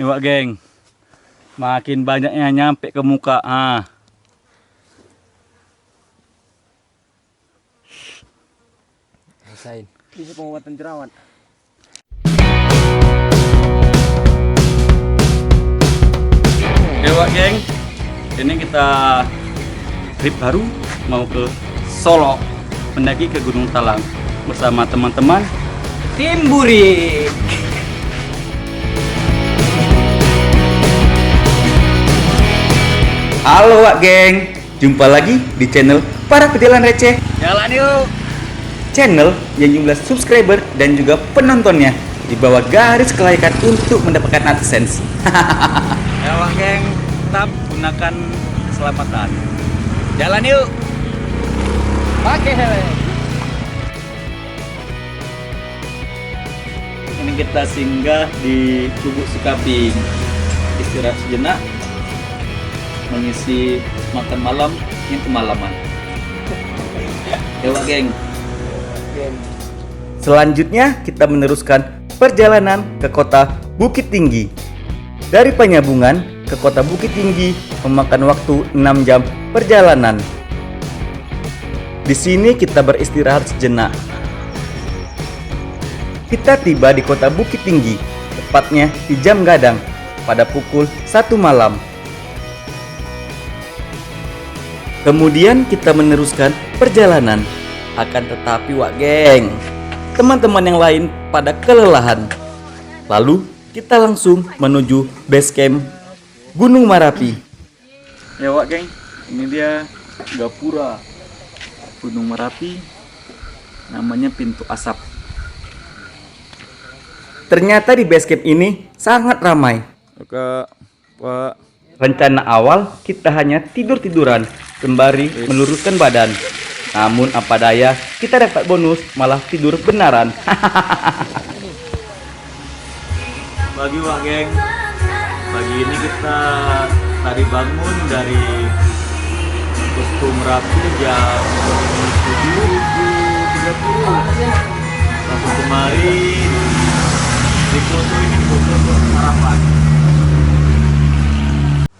Nih Wak geng, makin banyaknya nyampe ke muka. Rasain. Ini pengobatan jerawat. Nih Wak geng, ini kita trip baru mau ke Solo, mendaki ke Gunung Talang bersama teman-teman Tim Burik. Halo Wak geng, jumpa lagi di channel Para Pejalan Receh. Jalan yuk. Channel yang jumlah subscriber dan juga penontonnya di bawah garis kelayakan untuk mendapatkan AdSense. Ya Wak geng, Tetap gunakan keselamatan. jalan yuk. Pakai helm. Ini kita singgah di Gubuk Sukaping, istirahat sejenak, mengisi makan malam yang kemalaman. Ya Wak geng. Selanjutnya kita meneruskan perjalanan ke kota Bukit Tinggi. Dari Penyambungan ke kota Bukit Tinggi memakan waktu 6 jam perjalanan. Di sini kita beristirahat sejenak. Kita tiba di kota Bukit Tinggi, tepatnya di jam gadang pada pukul 1 malam. Kemudian kita meneruskan perjalanan. Akan tetapi Wak geng, teman-teman yang lain pada kelelahan. Lalu kita langsung menuju base camp Gunung Merapi. Ya Wak geng, ini dia gapura Gunung Merapi, namanya Pintu Asap. Ternyata di base camp ini sangat ramai. Oke, Pak. Rencana awal kita hanya tidur-tiduran sembari meluruskan badan. Namun apa daya, kita dapat bonus malah tidur benaran. Pagi Wak geng, pagi ini kita tadi bangun dari Posko Merapi jam 7.30. Langsung kemari di foto ini foto sarapan.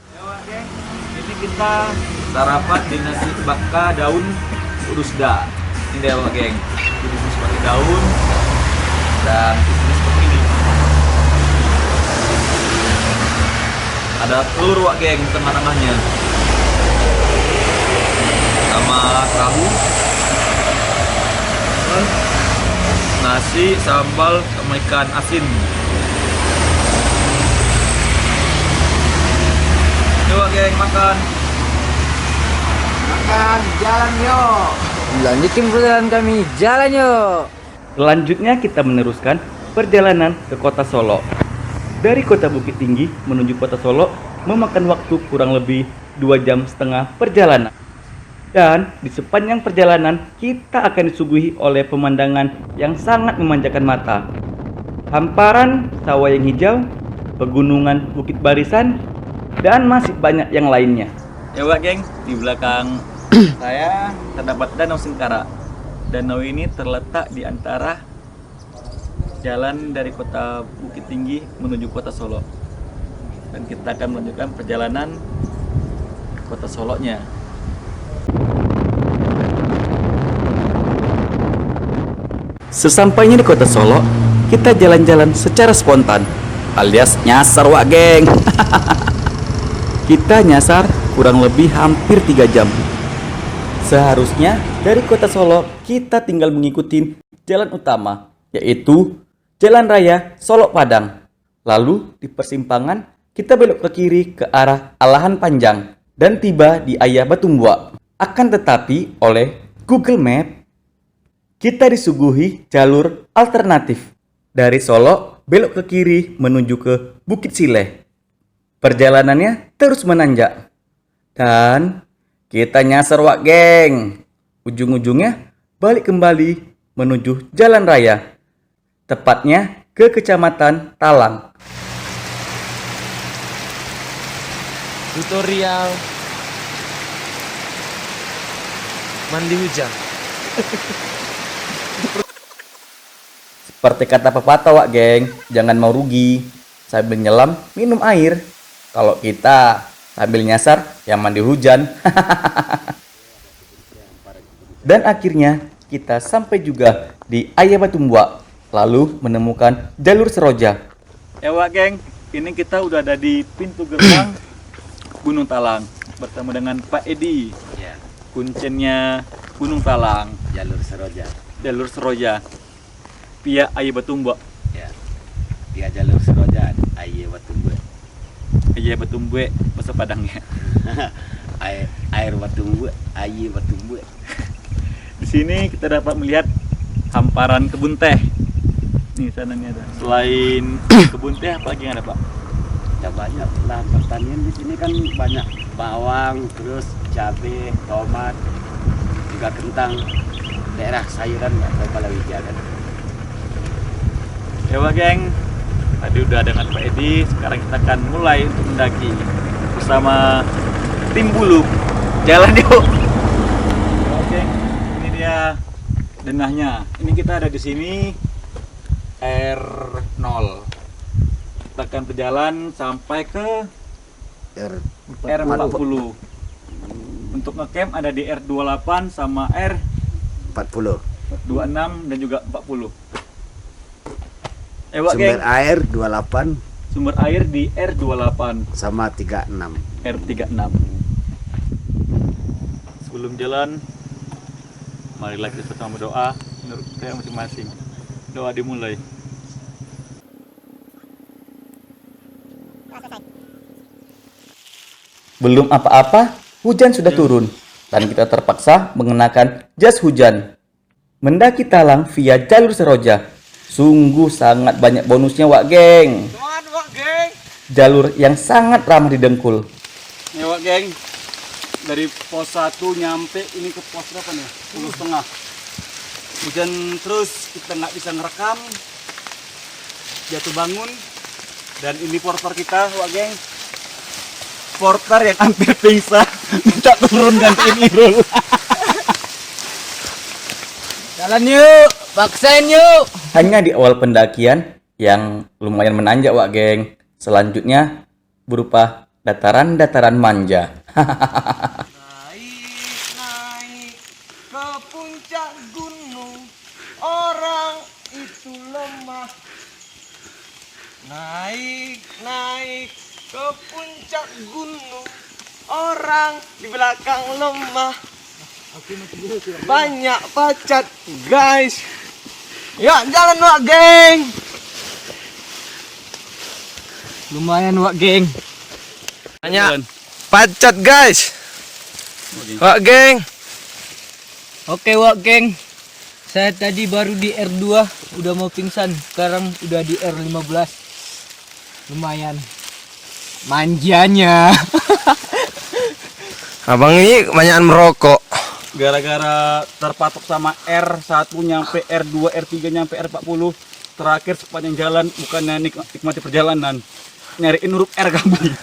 Ya Wak geng, ini kita sarapan di nasi baka daun urusda. Ini dia Wak geng, dibungkus pakai daun dan isinya seperti ini. Ada telur Wak geng tengah-tengahnya, sama tahu, nasi, sambal, sama ikan asin. Coba geng makan. Jalan yuk. Lanjutin perjalanan kami. Jalan yuk. Selanjutnya kita meneruskan perjalanan ke kota Solo. Dari kota Bukit Tinggi menuju kota Solo memakan waktu kurang lebih 2,5 jam perjalanan. Dan di sepanjang perjalanan kita akan disuguhi oleh pemandangan yang sangat memanjakan mata. Hamparan sawah yang hijau, pegunungan Bukit Barisan, dan masih banyak yang lainnya. Ya Wak geng, di belakang saya terdapat Danau Sengkara. Danau ini terletak di antara jalan dari kota Bukit Tinggi menuju kota Solo. Dan kita akan melanjutkan perjalanan ke kota Solonya. Sesampainya di kota Solo, kita jalan-jalan secara spontan, alias nyasar Wak geng. Kita nyasar kurang lebih hampir 3 jam. Seharusnya dari kota Solo kita tinggal mengikuti jalan utama, yaitu Jalan Raya Solo Padang. Lalu di persimpangan kita belok ke kiri ke arah Alahan Panjang dan tiba di Ayah Batumbuak. Akan tetapi oleh Google Map kita disuguhi jalur alternatif. Dari Solo belok ke kiri menuju ke Bukit Sileh. Perjalanannya terus menanjak. Dan kita nyasar Wak geng. Ujung-ujungnya balik kembali menuju jalan raya. Tepatnya ke Kecamatan Talang. Tutorial mandi hujan. Seperti kata pepatah Wak geng, jangan mau rugi. sambil nyelam minum air. Kalau kita sambil nyasar yang mandi hujan. Dan akhirnya kita sampai juga di Ayah Batu Mbak, lalu menemukan jalur Seroja. Ya Wak geng, ini kita udah ada di pintu gerbang Gunung Talang bertemu dengan Pak Edi. Ya, Kuncennya Gunung Talang, jalur Seroja. jalur Seroja, via Ayah Batu Mbak. Ya, dia jalur Seroja, air batu mbak. Ayah Batu Mbak bahasa Padangnya. Air batu mbak, air batu mbak. Di sini kita dapat melihat hamparan kebun teh. Nih sana nih ada. Selain kebun teh apa lagi yang ada Pak? Ya banyak lah pertanian di sini kan banyak bawang, terus cabai, tomat, juga kentang. Daerah sayuran nggak tahu palawija kan. Ya Wak geng, tadi udah dengan Pak Edi, sekarang kita akan mulai untuk mendaki bersama tim bulu. Jalan yuk. Oke, ini dia denahnya. Ini kita ada di sini R0. Kita akan berjalan sampai ke R40. Untuk ngecamp ada di R28 sama R26 40. dan juga 40. Wak Sumber geng, air 28 sumber air di R28 sama 36. R36. Sebelum jalan, marilah kita sama doa menurut kita masing-masing. Doa dimulai. Belum apa-apa, hujan sudah turun dan kita terpaksa mengenakan jas hujan. Mendaki Talang via jalur Seroja, sungguh sangat banyak bonusnya Wak geng. Jalur yang sangat ramah didengkul. Nih Wak geng, dari pos 1 nyampe ini ke pos berapa nih? 10,5. Hujan terus, kita nggak bisa ngerekam, jatuh bangun. Dan ini porter kita Wak geng, porter yang hampir pingsan, minta turun gantiin Irul. Jalan yuk, paksain yuk. Hanya di awal pendakian yang lumayan menanjak Wak geng. Selanjutnya berupa dataran-dataran manja. Naik ke puncak gunung, orang itu lemah. Naik ke puncak gunung, orang di belakang lemah. Banyak pacat guys. Ya jalan Wak geng. Lumayan Wak geng. Banyak pacat guys. Wak geng. Oke Wak geng. Saya tadi baru di R2, udah mau pingsan. Sekarang udah di R15. Lumayan. Manjanya. Abang ini kebanyakan merokok. Gara-gara terpatok sama R1 nyampe R2, R3 nyampe R40, terakhir sepanjang jalan bukannya nikmati perjalanan, nyariin huruf R kami.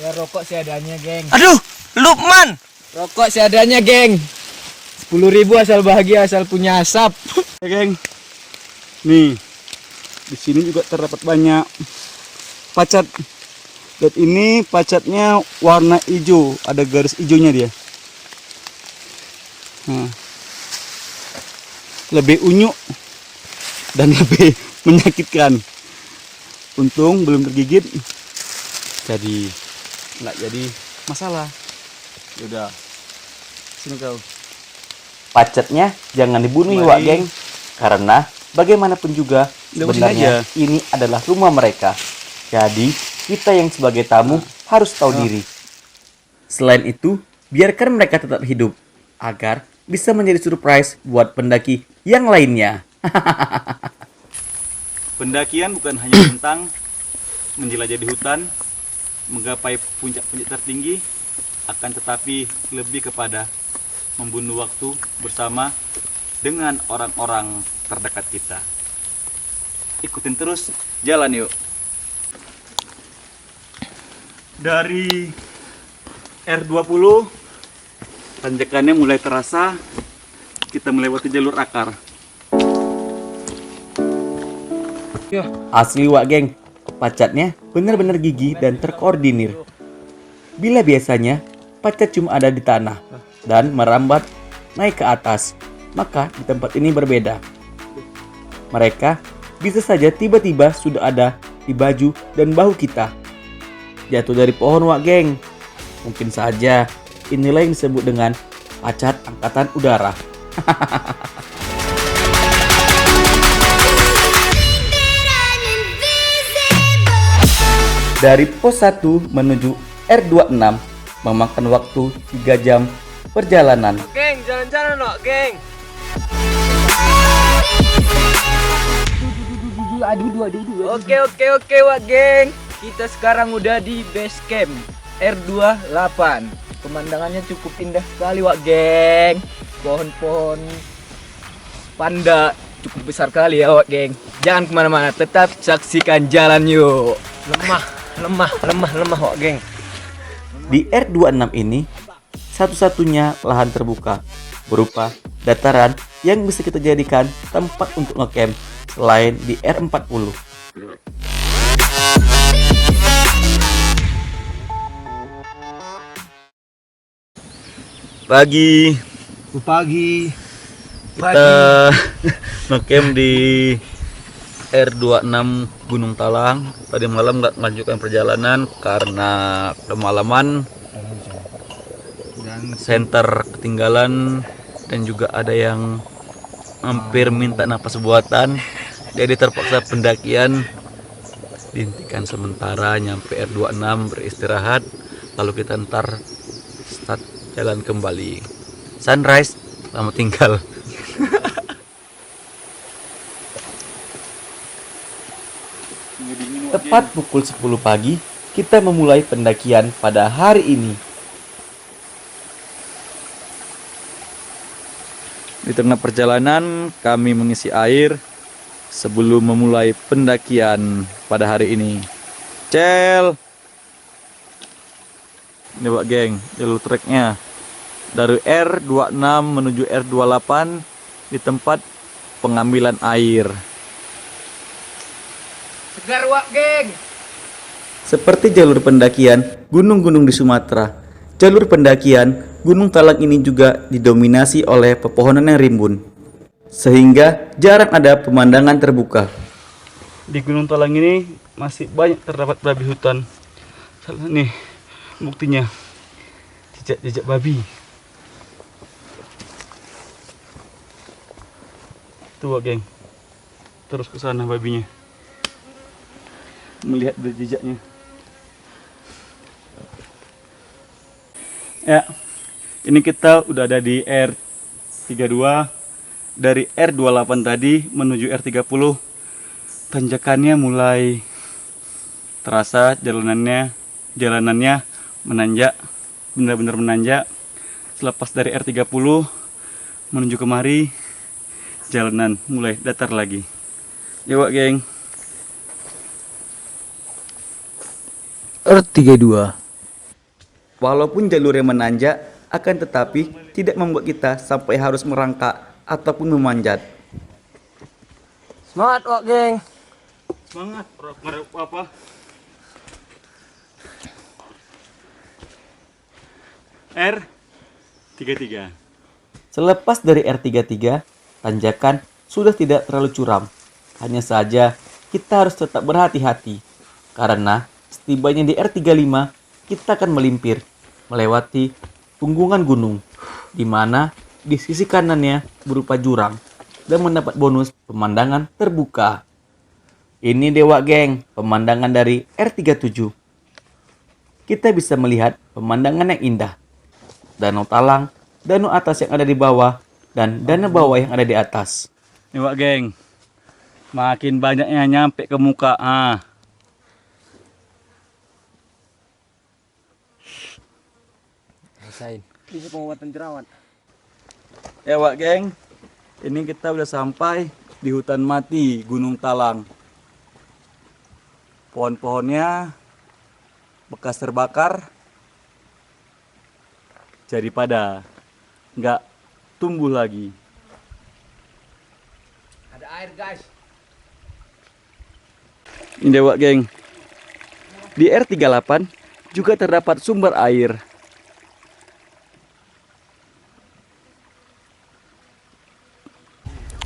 Ya rokok seadanya geng. Aduh, Lukman. Rokok seadanya geng. 10.000 asal bahagia, asal punya asap. Ya geng, nih di sini juga terdapat banyak pacat. Dan ini pacatnya warna hijau, ada garis hijaunya dia. Nah, lebih unyu dan lebih menyakitkan. Untung belum tergigit, jadi nggak jadi masalah. Yaudah, sini kau. Pacatnya jangan dibunuh ya Wak geng, karena bagaimanapun juga Udah, sebenarnya sini ini adalah rumah mereka. Jadi kita yang sebagai tamu harus tahu diri. Selain itu, biarkan mereka tetap hidup agar bisa menjadi surprise buat pendaki yang lainnya. Pendakian bukan hanya tentang menjelajah di hutan, menggapai puncak-puncak tertinggi, akan tetapi lebih kepada membunuh waktu bersama dengan orang-orang terdekat kita. Ikutin terus, jalan yuk. Dari R20, tanjakannya mulai terasa, kita melewati jalur akar. Asli Wak geng, pacatnya benar-benar gigih dan terkoordinir. Bila biasanya pacat cuma ada di tanah dan merambat naik ke atas, maka di tempat ini berbeda. Mereka bisa saja tiba-tiba sudah ada di baju dan bahu kita. Jatuh dari pohon Wak geng. Mungkin saja inilah yang disebut dengan pacat angkatan udara. Dari pos 1 menuju R26 memakan waktu 3 jam perjalanan. Geng, jalan-jalan no, geng. Oke, Wak geng. Kita sekarang udah di base camp R28. Pemandangannya cukup indah sekali Wak geng. Pohon-pohon panda cukup besar kali ya Wak geng. Jangan kemana-mana, tetap saksikan jalan yuk. Lemah Wak geng. Di R26 ini, satu-satunya lahan terbuka berupa dataran yang bisa kita jadikan tempat untuk ngecamp selain di R40. Pagi kita ngecamp di R26 Gunung Talang. Tadi malam nggak melanjutkan perjalanan karena kemalaman dan senter ketinggalan dan juga ada yang hampir minta napas buatan. Jadi terpaksa pendakian dihentikan sementara, nyampe R26 beristirahat, lalu kita ntar start jalan kembali. Sunrise, selamat tinggal. Tepat pukul 10 pagi, kita memulai pendakian pada hari ini. Di tengah perjalanan kami mengisi air sebelum memulai pendakian pada hari ini. Cel. Ini Wak geng, jalur treknya dari R26 menuju R28 di tempat pengambilan air. Segar Wak geng. Seperti jalur pendakian gunung-gunung di Sumatera, jalur pendakian Gunung Talang ini juga didominasi oleh pepohonan yang rimbun, sehingga jarang ada pemandangan terbuka. Di Gunung Talang ini masih banyak terdapat babi hutan. Nih buktinya, jejak babi. Tuh geng, terus ke sana babinya. Melihat dari jejaknya. Ya, ini kita udah ada di R32. Dari R28 tadi menuju R30. Tanjakannya mulai terasa, jalanannya menanjak, benar-benar menanjak. Selepas dari R30 menuju kemari, jalanan mulai datar lagi. Ya Wak geng. R32. Walaupun jalurnya menanjak, akan tetapi tidak membuat kita sampai harus merangkak ataupun memanjat. Semangat Wak geng. Semangat, apa? R33. Selepas dari R33, tanjakan sudah tidak terlalu curam. Hanya saja kita harus tetap berhati-hati karena setibanya di R35 kita akan melimpir melewati punggungan gunung, di mana di sisi kanannya berupa jurang dan mendapat bonus pemandangan terbuka. Ini Dewa geng, pemandangan dari R37. Kita bisa melihat pemandangan yang indah. Danau Talang, danau atas yang ada di bawah, dan danau bawah yang ada di atas. Nih Wak geng, makin banyaknya nyampe ke muka. Rasain. Ini pengobatan jerawat. Ya Wak geng, ini kita udah sampai di hutan mati Gunung Talang. Pohon-pohonnya bekas terbakar, jadi pada nggak tumbuh lagi. Ada air guys. Ini dewa geng. Di R38 juga terdapat sumber air.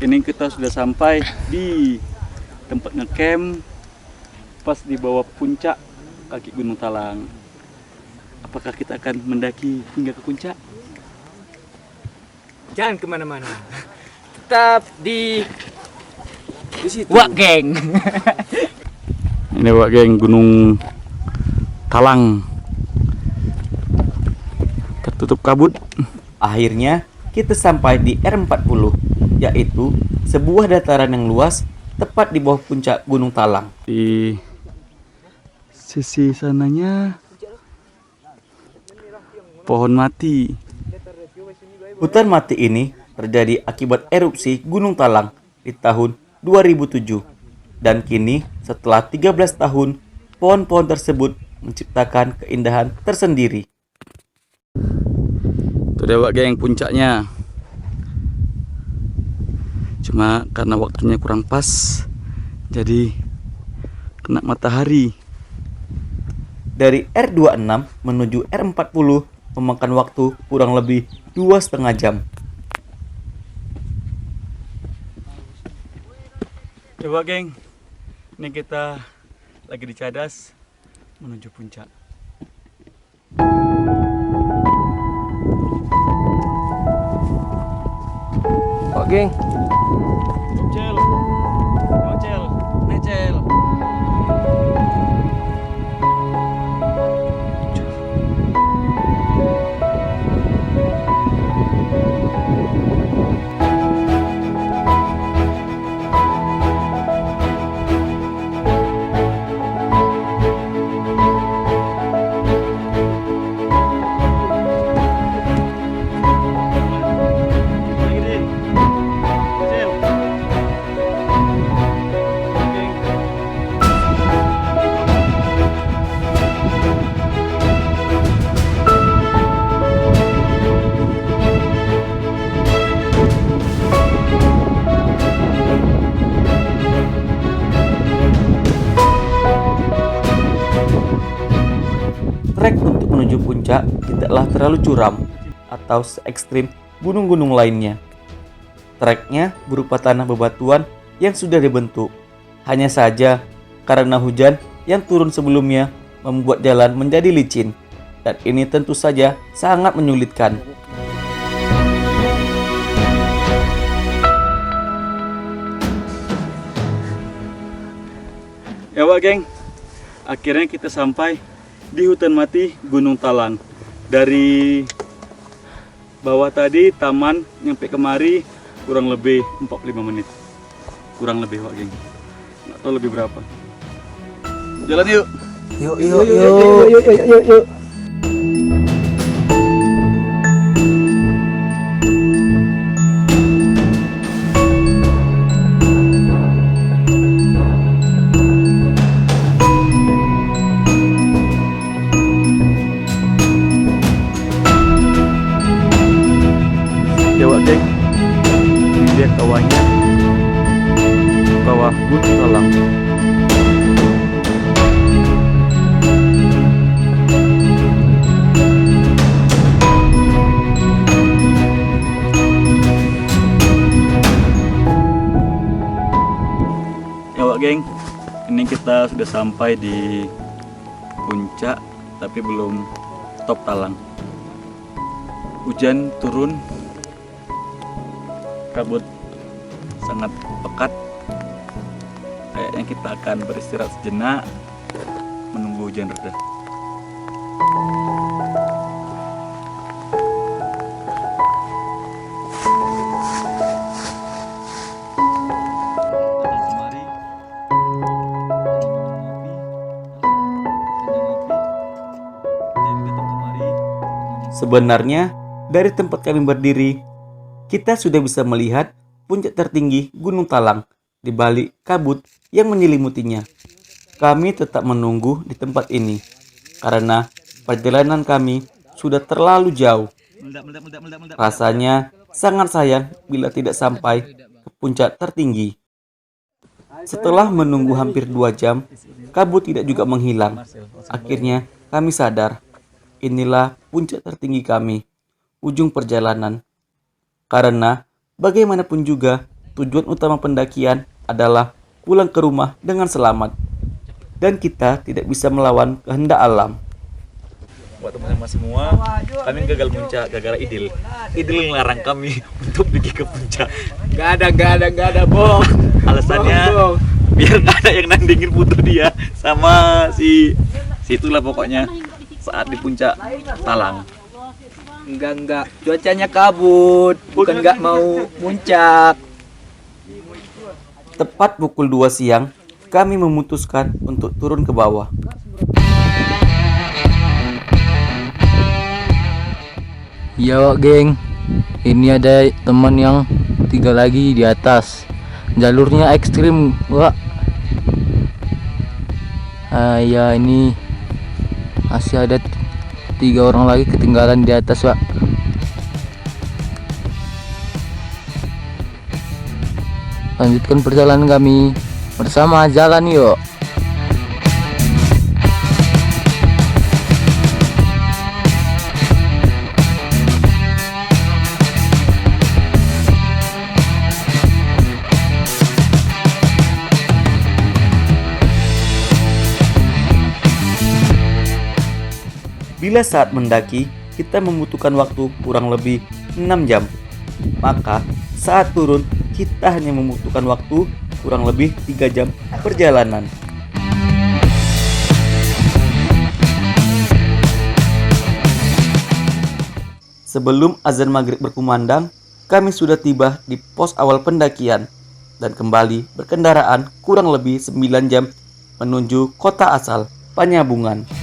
Ini kita sudah sampai di tempat ngecamp pas di bawah puncak kaki Gunung Talang. Apakah kita akan mendaki hingga ke puncak? Jangan kemana-mana. Tetap di situ. Wak geng. Ini Wak geng, Gunung Talang. Tertutup kabut. Akhirnya kita sampai di R40, yaitu sebuah dataran yang luas tepat di bawah puncak Gunung Talang. Di sisi sananya pohon mati. Hutan mati ini terjadi akibat erupsi Gunung Talang di tahun 2007. Dan kini setelah 13 tahun, pohon-pohon tersebut menciptakan keindahan tersendiri. Itu dewa geng puncaknya. Cuma karena waktunya kurang pas, jadi kena matahari. Dari R26 menuju R40 memakan waktu kurang lebih 2,5 jam. Coba geng, ini kita lagi di Cadas menuju puncak. Wak geng. Ngocel, ngocel, necel. Trek untuk menuju puncak tidaklah terlalu curam atau se-ekstrim gunung-gunung lainnya. Treknya berupa tanah bebatuan yang sudah dibentuk. Hanya saja karena hujan yang turun sebelumnya membuat jalan menjadi licin, dan ini tentu saja sangat menyulitkan. Ya Wak geng, akhirnya kita sampai di hutan mati Gunung Talang. Dari bawah tadi taman nyampe kemari kurang lebih 45 menit. Kurang lebih Wak geng. Nggak tahu lebih berapa. Jalan yuk. Yuk. Ya Wak geng, ini dia kawannya bawah Gunung Talang. Ya Wak geng, ini kita sudah sampai di puncak tapi belum top Talang. Hujan turun, kabut sangat pekat. Kayaknya kita akan beristirahat sejenak menunggu hujan reda. Sebenarnya dari tempat kami berdiri, kita sudah bisa melihat puncak tertinggi Gunung Talang di balik kabut yang menyelimutinya. Kami tetap menunggu di tempat ini karena perjalanan kami sudah terlalu jauh. Rasanya sangat sayang bila tidak sampai ke puncak tertinggi. Setelah menunggu hampir 2 jam, kabut tidak juga menghilang. Akhirnya kami sadar, inilah puncak tertinggi kami, ujung perjalanan. Karena bagaimanapun juga, tujuan utama pendakian adalah pulang ke rumah dengan selamat. Dan kita tidak bisa melawan kehendak alam. Buat teman-teman semua, kami gagal puncak gara-gara Idil. Idil ngelarang kami untuk pergi ke puncak. Gak ada, bohong. Alasannya biar gak ada yang nandingin foto dia sama si itulah pokoknya saat di puncak Talang. Enggak. Cuacanya kabut, bukan nggak mau puncak. Tepat pukul 2 siang, kami memutuskan untuk turun ke bawah. Ya Wak geng, ini ada teman yang 3 lagi di atas. Jalurnya ekstrim Wak. Ya ini masih ada 3 orang lagi ketinggalan di atas Wak. Lanjutkan perjalanan kami bersama, jalan yuk. Bila saat mendaki, kita membutuhkan waktu kurang lebih 6 jam. Maka saat turun, kita hanya membutuhkan waktu kurang lebih 3 jam perjalanan. Sebelum azan maghrib berkumandang, kami sudah tiba di pos awal pendakian dan kembali berkendaraan kurang lebih 9 jam menuju kota asal, Panyabungan.